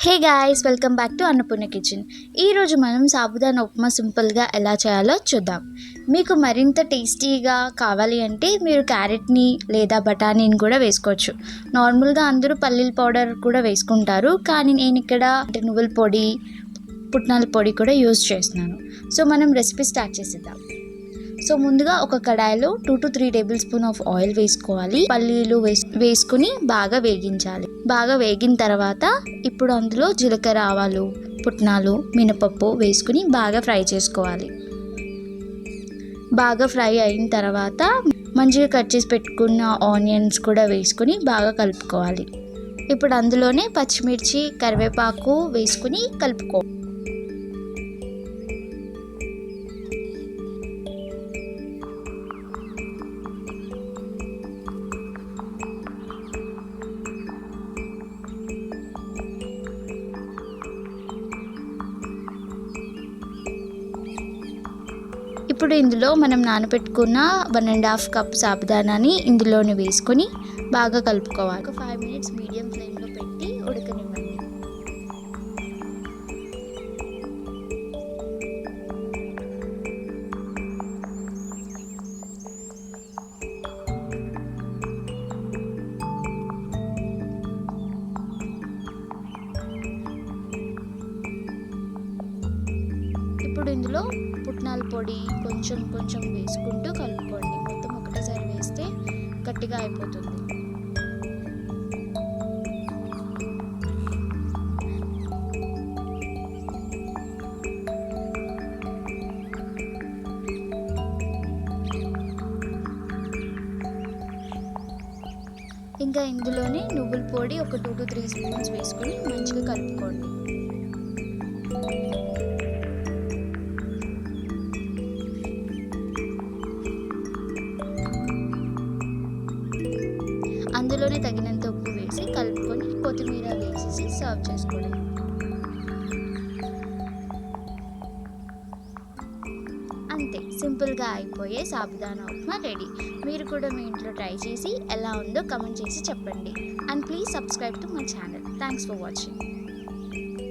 Hey guys, welcome back to Annapurna kitchen. ఈరోజు మనం సాబుదానా ఉప్మా సింపుల్గా ఎలా చేయాలో చూద్దాం. మీకు మరింత టేస్టీగా కావాలి అంటే మీరు క్యారెట్ని లేదా బఠానీని కూడా వేసుకోవచ్చు. నార్మల్గా అందరూ పల్లీల పౌడర్ కూడా వేసుకుంటారు, కానీ నేను ఇక్కడ నువ్వుల పొడి, పుట్నాల పొడి కూడా యూజ్ చేస్తున్నాను. సో మనం రెసిపీ స్టార్ట్ చేసేద్దాం. సో ముందుగా ఒక కడాయిలో 2 to 3 table spoon of oil వేసుకోవాలి. పల్లీలు వేసుకుని బాగా వేగించాలి. బాగా వేగిన తర్వాత ఇప్పుడు అందులో జీలకర్ర, ఆవాలు, పుట్నాలు, మినపప్పు వేసుకుని బాగా ఫ్రై చేసుకోవాలి. బాగా ఫ్రై అయిన తర్వాత మంచిగా కట్ చేసి పెట్టుకున్న ఆనియన్స్ కూడా వేసుకుని బాగా కలుపుకోవాలి. ఇప్పుడు అందులోనే పచ్చిమిర్చి, కరివేపాకు వేసుకుని కలుపుకోవాలి. ఇప్పుడు ఇందులో మనం నానబెట్టుకున్న 1.5 కప్ సాబుదానాని ఇందులోనే వేసుకొని బాగా కలుపుకోవాలి. ఒక 5 minutes మీడియం ఫ్లేమ్లో పెట్టి ఉడకనివ్వండి. ఇప్పుడు ఇందులో పుట్నాల పొడి కొంచెం కొంచెం వేసుకుంటూ కలుపుకోండి. మొత్తం ఒకటేసారి వేస్తే గట్టిగా అయిపోతుంది. ఇంకా ఇందులోనే నువ్వుల పొడి ఒక 2 to 3 స్పూన్స్ వేసుకొని మంచిగా కలుపుకోండి. అందులోనే తగినంత ఉప్పు వేసి కలుపుకొని కొత్తిమీర వేసేసి సర్వ్ చేసుకోవడం. అంతే, సింపుల్గా అయిపోయే సాబుదానా ఉప్మా రెడీ. మీరు కూడా మీ ఇంట్లో ట్రై చేసి ఎలా ఉందో కమెంట్ చేసి చెప్పండి. And please subscribe to my channel. Thanks for watching.